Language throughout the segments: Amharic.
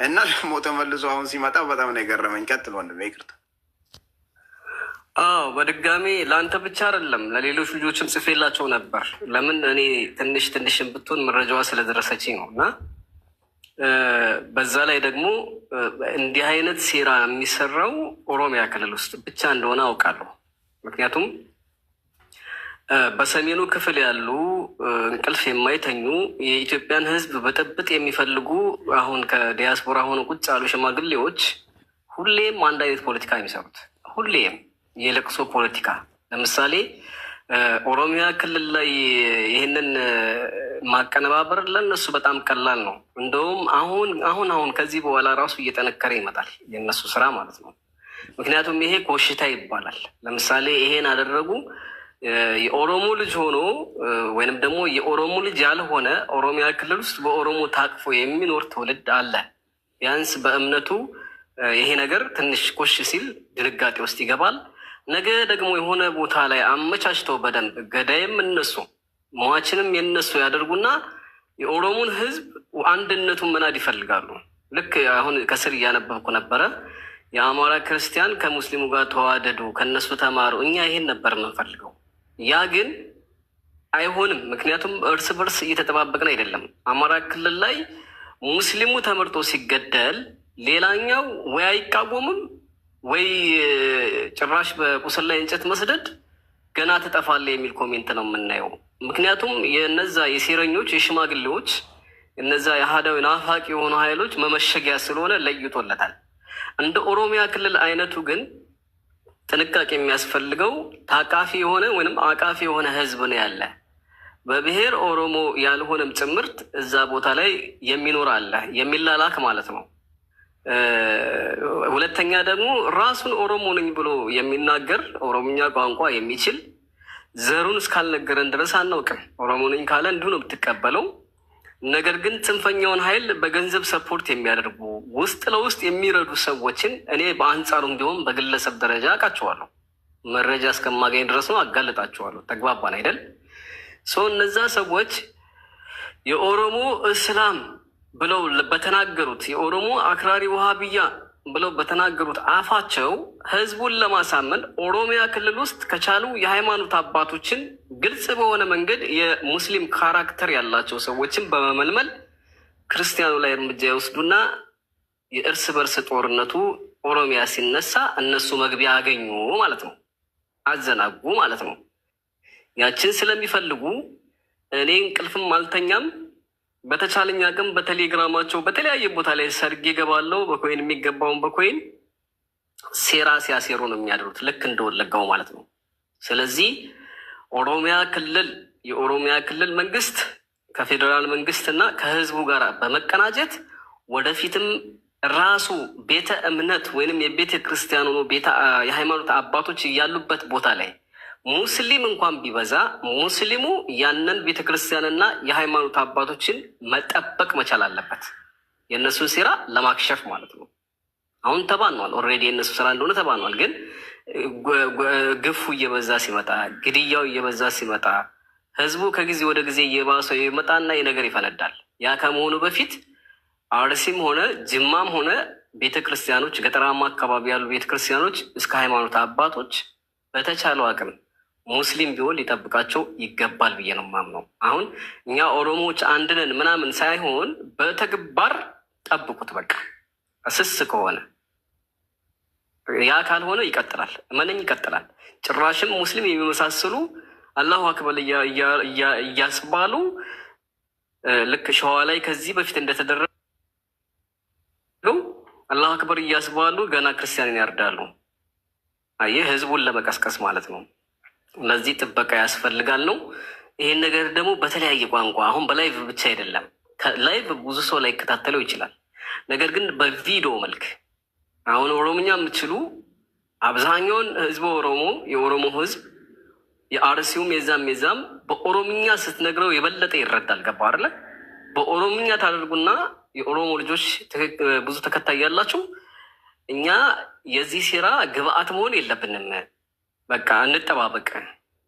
እና ደግሞ ተመልሶ አሁን ሲመጣ በጣም ነው የገረመኝ። ቀጥል ወንድሜ፣ ይቅርታ። አዎ በድጋሚ ለአንተ ብቻ አይደለም ለሌሎች ልጆችም ጽፌላቸው ነበር። ለምን እኔ ትንሽም ብትሆን መረጃዋ ስለደረሰችኝ ነው። እና በዛ ላይ ደግሞ እንዲህ አይነት ሴራ የሚሰራው ኦሮሚያ ክልል ውስጥ ብቻ እንደሆነ አውቃለሁ። ምክንያቱም በሰሜኑ ክፍል ያሉ እንቅልፍ የማይተኙ የኢትዮጵያን ሕዝብ ብጥብጥ የሚፈልጉ አሁን ከዲያስፖራ ሆነ ቁጭ ያሉ ሽማግሌዎች ሁሌም አንድ አይነት ፖለቲካ የሚሰሩት ሁሌም የለቅሶ ፖለቲካ። ለምሳሌ ኦሮሚያ ክልል ላይ ይህንን ማቀነባበር ለነሱ በጣም ቀላል ነው። እንደውም አሁን ከዚህ በኋላ ራሱ እየጠነከረ ይመጣል የነሱ ስራ ማለት ነው። ምክንያቱም ይሄ ኮሽታ ይባላል። ለምሳሌ ይሄን አደረጉ የኦሮሞ ልጅ ሆኖ ወይንም ደግሞ የኦሮሞ ልጅ ያልሆነ ኦሮሚያ ክልል ውስጥ በኦሮሞ ታቅፎ የሚኖር ትውልድ አለ። ቢያንስ በእምነቱ ይሄ ነገር ትንሽ ኮሽ ሲል ድንጋጤ ውስጥ ይገባል። ነገ ደግሞ የሆነ ቦታ ላይ አመቻችተው በደንብ ገዳይም እነሱ ሟችንም የነሱ ያደርጉና የኦሮሞን ሕዝብ አንድነቱን መናድ ይፈልጋሉ። ልክ አሁን ከስር እያነበብኩ ነበረ። የአማራ ክርስቲያን ከሙስሊሙ ጋር ተዋደዱ፣ ከነሱ ተማሩ። እኛ ይሄን ነበር የምንፈልገው። ያ ግን አይሆንም። ምክንያቱም እርስ በርስ እየተጠባበቅን አይደለም። አማራ ክልል ላይ ሙስሊሙ ተመርጦ ሲገደል ሌላኛው ወይ አይቃወምም ወይ ጭራሽ በቁስል ላይ እንጨት መስደድ ገና ትጠፋለህ የሚል ኮሜንት ነው የምናየው። ምክንያቱም የነዛ የሴረኞች የሽማግሌዎች እነዛ የአህዳዊ ናፋቂ የሆኑ ኃይሎች መመሸጊያ ስለሆነ ለይቶለታል። እንደ ኦሮሚያ ክልል አይነቱ ግን ጥንቃቄ የሚያስፈልገው ታቃፊ የሆነ ወይም አቃፊ የሆነ ህዝብ ነው ያለ። በብሔር ኦሮሞ ያልሆነም ጭምርት እዛ ቦታ ላይ የሚኖር አለ፣ የሚላላክ ማለት ነው። ሁለተኛ ደግሞ ራሱን ኦሮሞ ነኝ ብሎ የሚናገር ኦሮምኛ ቋንቋ የሚችል ዘሩን እስካልነገረን ድረስ አናውቅም። ኦሮሞ ነኝ ካለ እንዲሁ ነው የምትቀበለው። ነገር ግን ጽንፈኛውን ኃይል በገንዘብ ሰፖርት የሚያደርጉ ውስጥ ለውስጥ የሚረዱ ሰዎችን እኔ በአንጻሩም ቢሆን በግለሰብ ደረጃ አውቃቸዋለሁ። መረጃ እስከማገኝ ድረስ ነው አጋልጣቸዋለሁ። ተግባባን አይደል? እነዛ ሰዎች የኦሮሞ እስላም ብለው በተናገሩት የኦሮሞ አክራሪ ውሃብያ ብለው በተናገሩት አፋቸው ህዝቡን ለማሳመን ኦሮሚያ ክልል ውስጥ ከቻሉ የሃይማኖት አባቶችን ግልጽ በሆነ መንገድ የሙስሊም ካራክተር ያላቸው ሰዎችን በመመልመል ክርስቲያኑ ላይ እርምጃ ይወስዱና የእርስ በርስ ጦርነቱ ኦሮሚያ ሲነሳ እነሱ መግቢያ አገኙ ማለት ነው፣ አዘናጉ ማለት ነው። ያችን ስለሚፈልጉ እኔ እንቅልፍም አልተኛም። በተቻለኝ አቅም በቴሌግራማቸው በተለያየ ቦታ ላይ ሰርግ ይገባለው። በኮይን የሚገባውን በኮይን ሴራ ሲያሴሩ ነው የሚያድሩት፣ ልክ እንደወለጋው ማለት ነው። ስለዚህ የኦሮሚያ ክልል መንግስት ከፌዴራል መንግስት እና ከህዝቡ ጋር በመቀናጀት ወደፊትም ራሱ ቤተ እምነት ወይንም የቤተ ክርስቲያኑ የሃይማኖት አባቶች ያሉበት ቦታ ላይ ሙስሊም እንኳን ቢበዛ ሙስሊሙ ያንን ቤተክርስቲያንና የሃይማኖት አባቶችን መጠበቅ መቻል አለበት፣ የእነሱን ሴራ ለማክሸፍ ማለት ነው። አሁን ተባኗል፣ ኦልሬዲ የእነሱ ስራ እንደሆነ ተባኗል። ግን ግፉ እየበዛ ሲመጣ፣ ግድያው እየበዛ ሲመጣ፣ ህዝቡ ከጊዜ ወደ ጊዜ እየባሰው ይመጣና ነገር ይፈነዳል። ያ ከመሆኑ በፊት አርሲም ሆነ ጅማም ሆነ ቤተክርስቲያኖች፣ ገጠራማ አካባቢ ያሉ ቤተክርስቲያኖች እስከ ሃይማኖት አባቶች በተቻለው አቅም ሙስሊም ቢሆን ሊጠብቃቸው ይገባል ብዬ ነው የማምነው። አሁን እኛ ኦሮሞዎች አንድነን ምናምን ሳይሆን በተግባር ጠብቁት። በቃ እስስ ከሆነ ያ ካልሆነ ይቀጥላል፣ እመነኝ ይቀጥላል። ጭራሽም ሙስሊም የሚመሳሰሉ አላሁ አክበር እያስባሉ ልክ ሸዋ ላይ ከዚህ በፊት እንደተደረገው አላሁ አክበር እያስባሉ ገና ክርስቲያንን ያርዳሉ። ይህ ህዝቡን ለመቀስቀስ ማለት ነው። ለዚህ ጥበቃ ያስፈልጋል ነው። ይህን ነገር ደግሞ በተለያየ ቋንቋ አሁን በላይቭ ብቻ አይደለም። ላይቭ ብዙ ሰው ላይ ይከታተለው ይችላል። ነገር ግን በቪዲዮ መልክ አሁን ኦሮምኛ የምትችሉ አብዛኛውን ህዝብ የኦሮሞ ህዝብ የአርሲውም የዛም በኦሮምኛ ስትነግረው የበለጠ ይረዳል። ገባ አይደለ? በኦሮምኛ ታደርጉና የኦሮሞ ልጆች ብዙ ተከታይ ያላቸው እኛ የዚህ ሴራ ግብአት መሆን የለብንም። በቃ እንጠባበቅ።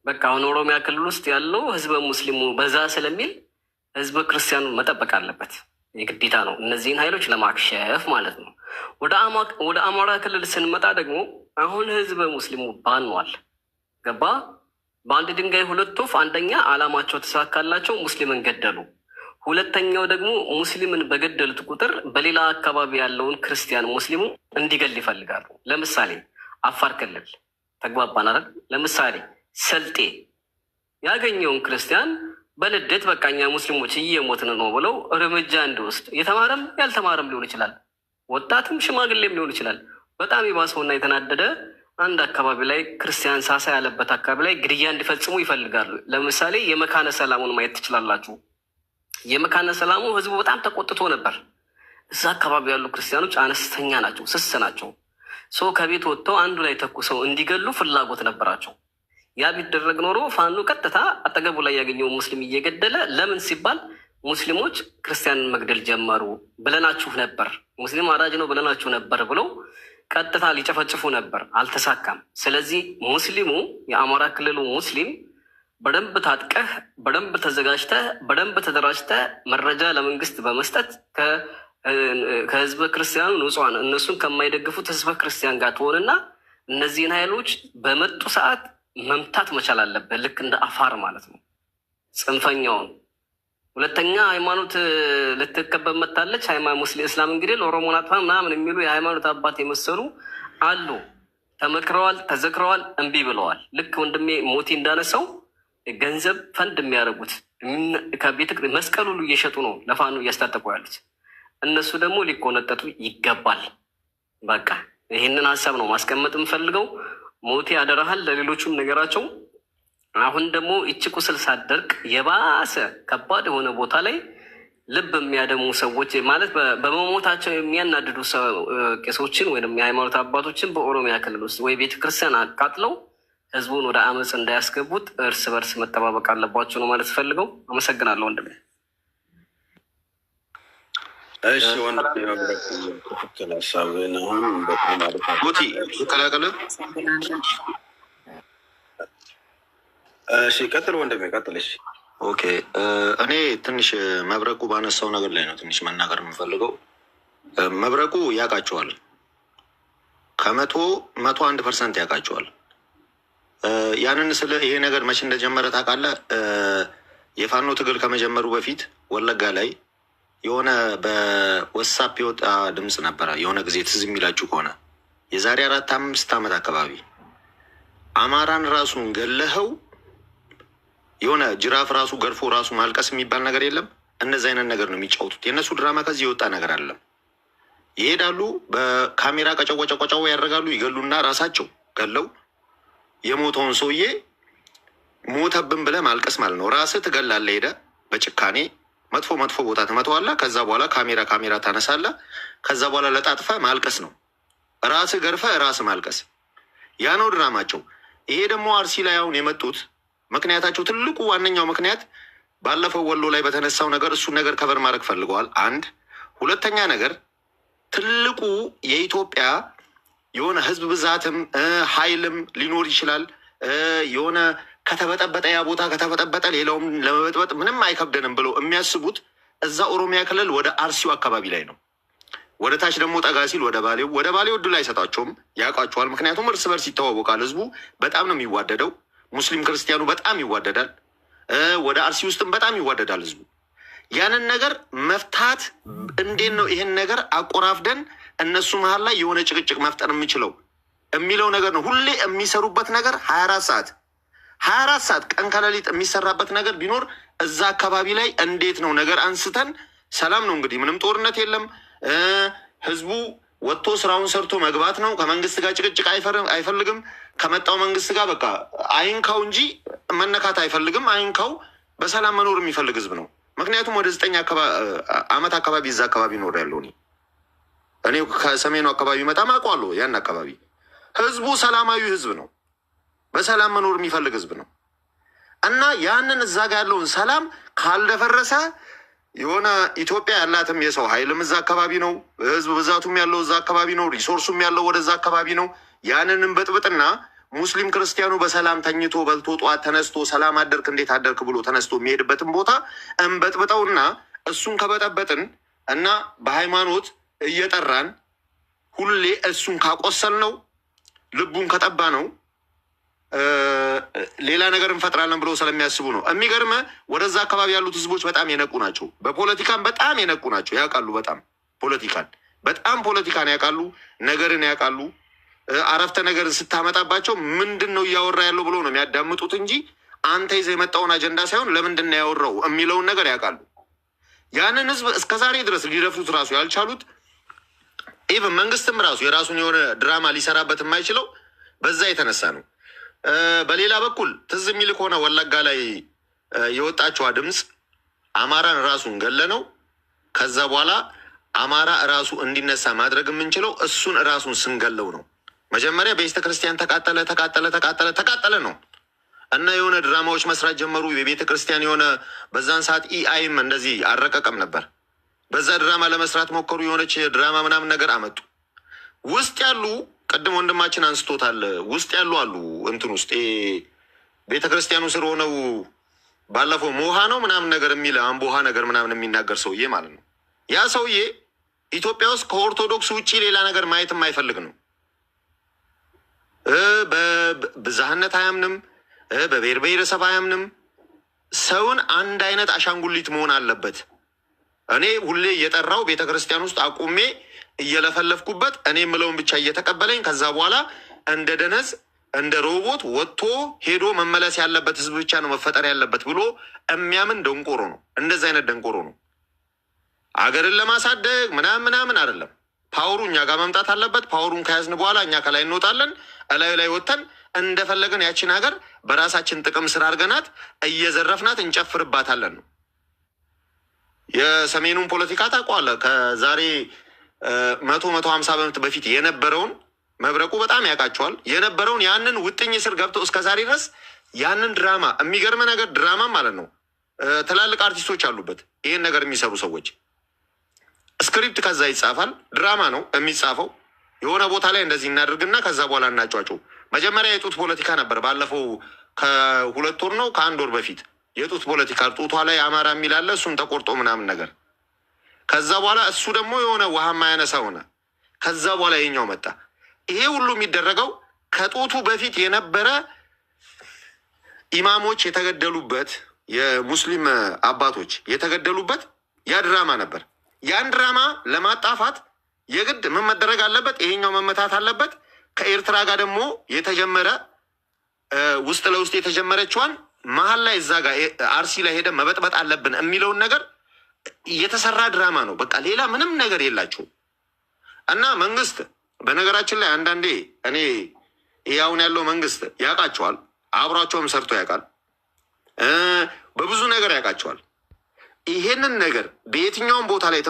በቃ አሁን ኦሮሚያ ክልል ውስጥ ያለው ህዝበ ሙስሊሙ በዛ ስለሚል ህዝበ ክርስቲያኑ መጠበቅ አለበት። የግዴታ ነው እነዚህን ኃይሎች ለማክሸፍ ማለት ነው። ወደ አማራ ክልል ስንመጣ ደግሞ አሁን ህዝበ ሙስሊሙ ባኗል። ገባ? በአንድ ድንጋይ ሁለት ወፍ። አንደኛ አላማቸው ተሳካላቸው፣ ሙስሊምን ገደሉ። ሁለተኛው ደግሞ ሙስሊምን በገደሉት ቁጥር በሌላ አካባቢ ያለውን ክርስቲያን ሙስሊሙ እንዲገል ይፈልጋሉ። ለምሳሌ አፋር ክልል ተግባባን አይደል? ለምሳሌ ሰልጤ ያገኘውን ክርስቲያን በንዴት በቃኛ ሙስሊሞች እየሞትን ነው ብለው እርምጃ እንዲወስድ፣ የተማረም ያልተማረም ሊሆን ይችላል፣ ወጣትም ሽማግሌም ሊሆን ይችላል። በጣም የባሰውና የተናደደ አንድ አካባቢ ላይ ክርስቲያን ሳሳ ያለበት አካባቢ ላይ ግድያ እንዲፈጽሙ ይፈልጋሉ። ለምሳሌ የመካነ ሰላሙን ማየት ትችላላችሁ። የመካነ ሰላሙ ህዝቡ በጣም ተቆጥቶ ነበር። እዛ አካባቢ ያሉ ክርስቲያኖች አነስተኛ ናቸው፣ ስስ ናቸው። ሰው ከቤት ወጥተው አንዱ ላይ ተኩሰው እንዲገሉ ፍላጎት ነበራቸው። ያ ቢደረግ ኖሮ ፋኖ ቀጥታ አጠገቡ ላይ ያገኘውን ሙስሊም እየገደለ፣ ለምን ሲባል ሙስሊሞች ክርስቲያንን መግደል ጀመሩ ብለናችሁ ነበር፣ ሙስሊም አራጅ ነው ብለናችሁ ነበር ብለው ቀጥታ ሊጨፈጭፉ ነበር። አልተሳካም። ስለዚህ ሙስሊሙ የአማራ ክልሉ ሙስሊም በደንብ ታጥቀህ በደንብ ተዘጋጅተህ በደንብ ተደራጅተህ መረጃ ለመንግስት በመስጠት ከህዝበ ክርስቲያኑ ንጹሐን እነሱን ከማይደግፉት ህዝበ ክርስቲያን ጋር ትሆንና እነዚህን ኃይሎች በመጡ ሰዓት መምታት መቻል አለብህ። ልክ እንደ አፋር ማለት ነው፣ ጽንፈኛውን። ሁለተኛ ሃይማኖት ልትከበብ መታለች። ሙስሊም እስላም እንግዲህ ለኦሮሞን አጥፋ ምናምን የሚሉ የሃይማኖት አባት የመሰሉ አሉ። ተመክረዋል፣ ተዘክረዋል፣ እምቢ ብለዋል። ልክ ወንድሜ ሞቲ እንዳነሳው ገንዘብ ፈንድ የሚያደርጉት ከቤት መስቀል ሁሉ እየሸጡ ነው ለፋኑ እያስታጠቁ ያሉት። እነሱ ደግሞ ሊቆነጠጡ ይገባል። በቃ ይህንን ሀሳብ ነው ማስቀመጥ የምፈልገው። ሞቴ አደራሃል፣ ለሌሎቹም ነገራቸው። አሁን ደግሞ ይቺ ቁስል ሳትደርቅ የባሰ ከባድ የሆነ ቦታ ላይ ልብ የሚያደሙ ሰዎች ማለት በመሞታቸው የሚያናድዱ ቄሶችን ወይም የሃይማኖት አባቶችን በኦሮሚያ ክልል ውስጥ ወይ ቤተክርስቲያን አቃጥለው ህዝቡን ወደ አመፅ እንዳያስገቡት እርስ በርስ መጠባበቅ አለባቸው ነው ማለት ፈልገው። አመሰግናለሁ ወንድሜ። እሺ ወንድሜ ትክክል ሀሳብ ነሆን በጣም አሪፍ ሞቲ ይቀላቀለ። እሺ ቀጥል ወንድሜ ቀጥል። እሺ ኦኬ። እኔ ትንሽ መብረቁ ባነሳው ነገር ላይ ነው ትንሽ መናገር የምፈልገው። መብረቁ ያውቃቸዋል፣ ከመቶ 1% ያውቃቸዋል። ያንን ስለ ይሄ ነገር መቼ እንደጀመረ ታውቃለህ? የፋኖ ትግል ከመጀመሩ በፊት ወለጋ ላይ የሆነ በወሳፕ የወጣ ድምፅ ነበረ። የሆነ ጊዜ ትዝ የሚላችሁ ከሆነ የዛሬ 4-5 ዓመት አካባቢ አማራን ራሱን ገለኸው የሆነ ጅራፍ ራሱ ገርፎ ራሱ ማልቀስ የሚባል ነገር የለም። እነዚህ አይነት ነገር ነው የሚጫወቱት። የእነሱ ድራማ ከዚህ የወጣ ነገር አለም። ይሄዳሉ፣ በካሜራ ቀጨቆጨቆጫው ያደርጋሉ፣ ይገሉና ራሳቸው ገለው የሞተውን ሰውዬ ሞተብን ብለህ ማልቀስ ማለት ነው። ራስህ ትገላለህ፣ ሄደህ በጭካኔ መጥፎ ቦታ ትመተዋለህ። ከዛ በኋላ ካሜራ ታነሳለህ። ከዛ በኋላ ለጣጥፈህ ማልቀስ ነው። ራስህ ገርፈህ ራስህ ማልቀስ፣ ያ ነው ድራማቸው። ይሄ ደግሞ አርሲ ላይ አሁን የመጡት ምክንያታቸው ትልቁ ዋነኛው ምክንያት ባለፈው ወሎ ላይ በተነሳው ነገር እሱን ነገር ከበር ማድረግ ፈልገዋል። አንድ ሁለተኛ ነገር ትልቁ የኢትዮጵያ የሆነ ህዝብ ብዛትም ኃይልም ሊኖር ይችላል። የሆነ ከተበጠበጠ ያ ቦታ ከተበጠበጠ ሌላውም ለመበጥበጥ ምንም አይከብደንም ብለው የሚያስቡት እዛ ኦሮሚያ ክልል ወደ አርሲው አካባቢ ላይ ነው። ወደ ታች ደግሞ ጠጋ ሲል ወደ ባሌው እድል አይሰጣቸውም፣ ያውቃቸዋል። ምክንያቱም እርስ በርስ ይተዋወቃል። ህዝቡ በጣም ነው የሚዋደደው። ሙስሊም ክርስቲያኑ በጣም ይዋደዳል። ወደ አርሲ ውስጥም በጣም ይዋደዳል ህዝቡ። ያንን ነገር መፍታት እንዴት ነው? ይህን ነገር አቆራፍደን እነሱ መሀል ላይ የሆነ ጭቅጭቅ መፍጠር የምችለው የሚለው ነገር ነው። ሁሌ የሚሰሩበት ነገር 24 ሰዓት ቀን ከሌሊት የሚሰራበት ነገር ቢኖር እዛ አካባቢ ላይ እንዴት ነው ነገር አንስተን ሰላም ነው እንግዲህ ምንም ጦርነት የለም። ህዝቡ ወጥቶ ስራውን ሰርቶ መግባት ነው። ከመንግስት ጋር ጭቅጭቅ አይፈልግም። ከመጣው መንግስት ጋር በቃ አይንካው እንጂ መነካት አይፈልግም። አይንካው፣ በሰላም መኖር የሚፈልግ ህዝብ ነው። ምክንያቱም ወደ 9 ዓመት አካባቢ እዛ አካባቢ ኖር ያለው እኔ ከሰሜኑ አካባቢ መጣም አውቀዋለሁ። ያን አካባቢ ህዝቡ ሰላማዊ ህዝብ ነው። በሰላም መኖር የሚፈልግ ህዝብ ነው። እና ያንን እዛ ጋር ያለውን ሰላም ካልደፈረሰ የሆነ ኢትዮጵያ ያላትም የሰው ኃይልም እዛ አካባቢ ነው። ህዝብ ብዛቱም ያለው እዛ አካባቢ ነው። ሪሶርሱም ያለው ወደዛ አካባቢ ነው። ያንንም በጥብጥና ሙስሊም ክርስቲያኑ በሰላም ተኝቶ በልቶ ጠዋት ተነስቶ ሰላም አደርክ እንዴት አደርክ ብሎ ተነስቶ የሚሄድበትን ቦታ እንበጥብጠውና እሱን ከበጠበጥን እና በሃይማኖት እየጠራን ሁሌ እሱን ካቆሰል ነው ልቡን ከጠባ ነው ሌላ ነገር እንፈጥራለን ብለው ስለሚያስቡ ነው። የሚገርመ ወደዛ አካባቢ ያሉት ህዝቦች በጣም የነቁ ናቸው። በፖለቲካን በጣም የነቁ ናቸው። ያውቃሉ። በጣም ፖለቲካን ያውቃሉ። ነገርን ያውቃሉ። አረፍተ ነገርን ስታመጣባቸው ምንድን ነው እያወራ ያለው ብሎ ነው የሚያዳምጡት እንጂ አንተ ይዘህ የመጣውን አጀንዳ ሳይሆን ለምንድን ነው ያወራው የሚለውን ነገር ያውቃሉ። ያንን ህዝብ እስከዛሬ ድረስ ሊደፍሩት ራሱ ያልቻሉት ኢቨን መንግስትም ራሱ የራሱን የሆነ ድራማ ሊሰራበት የማይችለው በዛ የተነሳ ነው። በሌላ በኩል ትዝ የሚል ከሆነ ወለጋ ላይ የወጣችዋ ድምፅ አማራን ራሱን ገለ ነው። ከዛ በኋላ አማራ ራሱ እንዲነሳ ማድረግ የምንችለው እሱን ራሱን ስንገለው ነው። መጀመሪያ ቤተ ክርስቲያን ተቃጠለ ነው እና የሆነ ድራማዎች መስራት ጀመሩ። የቤተ ክርስቲያን የሆነ በዛን ሰዓት ኢአይም እንደዚህ አረቀቀም ነበር። በዛ ድራማ ለመስራት ሞከሩ። የሆነች ድራማ ምናምን ነገር አመጡ። ውስጥ ያሉ ቅድም ወንድማችን አንስቶታል። ውስጥ ያሉ አሉ እንትን ውስጥ ቤተ ክርስቲያኑ ስር ሆነው ባለፈው ሞሃ ነው ምናምን ነገር የሚል አምቦሃ ነገር ምናምን የሚናገር ሰውዬ ማለት ነው። ያ ሰውዬ ኢትዮጵያ ውስጥ ከኦርቶዶክስ ውጭ ሌላ ነገር ማየት የማይፈልግ ነው። በብዝሃነት አያምንም። በብሔር ብሔረሰብ አያምንም። ሰውን አንድ አይነት አሻንጉሊት መሆን አለበት። እኔ ሁሌ እየጠራው ቤተ ክርስቲያን ውስጥ አቁሜ እየለፈለፍኩበት እኔ የምለውን ብቻ እየተቀበለኝ ከዛ በኋላ እንደ ደነዝ እንደ ሮቦት ወጥቶ ሄዶ መመለስ ያለበት ህዝብ ብቻ ነው መፈጠር ያለበት ብሎ የሚያምን ደንቆሮ ነው። እንደዚህ አይነት ደንቆሮ ነው። አገርን ለማሳደግ ምናምን አይደለም። ፓወሩ እኛ ጋር መምጣት አለበት። ፓወሩን ከያዝን በኋላ እኛ ከላይ እንወጣለን። እላዩ ላይ ወጥተን እንደፈለገን ያችን ሀገር በራሳችን ጥቅም ስራ አድርገናት እየዘረፍናት እንጨፍርባታለን ነው። የሰሜኑን ፖለቲካ ታውቀዋለህ። ከዛሬ 150 ዓመት በፊት የነበረውን መብረቁ በጣም ያውቃቸዋል። የነበረውን ያንን ውጥኝ ስር ገብተው እስከ ዛሬ ድረስ ያንን ድራማ የሚገርም ነገር ድራማ ማለት ነው። ትላልቅ አርቲስቶች አሉበት ይህን ነገር የሚሰሩ ሰዎች። ስክሪፕት ከዛ ይጻፋል። ድራማ ነው የሚጻፈው። የሆነ ቦታ ላይ እንደዚህ እናደርግና ከዛ በኋላ እናጫዋቸው። መጀመሪያ የጡት ፖለቲካ ነበር። ባለፈው ከ2 ወር ነው ከ1 ወር በፊት የጡት ፖለቲካ ጡቷ ላይ አማራ የሚላለ እሱን ተቆርጦ ምናምን ነገር። ከዛ በኋላ እሱ ደግሞ የሆነ ውሃ ማያነሳ ሆነ። ከዛ በኋላ የኛው መጣ። ይሄ ሁሉ የሚደረገው ከጡቱ በፊት የነበረ ኢማሞች የተገደሉበት የሙስሊም አባቶች የተገደሉበት ያ ድራማ ነበር። ያን ድራማ ለማጣፋት የግድ ምን መደረግ አለበት? ይሄኛው መመታት አለበት። ከኤርትራ ጋር ደግሞ የተጀመረ ውስጥ ለውስጥ የተጀመረችዋን መሀል ላይ እዛ ጋር አርሲ ላይ ሄደን መበጥበጥ አለብን የሚለውን ነገር የተሰራ ድራማ ነው። በቃ ሌላ ምንም ነገር የላቸውም። እና መንግስት በነገራችን ላይ አንዳንዴ እኔ ያውን ያለው መንግስት ያውቃቸዋል። አብሯቸውም ሰርቶ ያውቃል። በብዙ ነገር ያውቃቸዋል። ይሄንን ነገር በየትኛውም ቦታ ላይ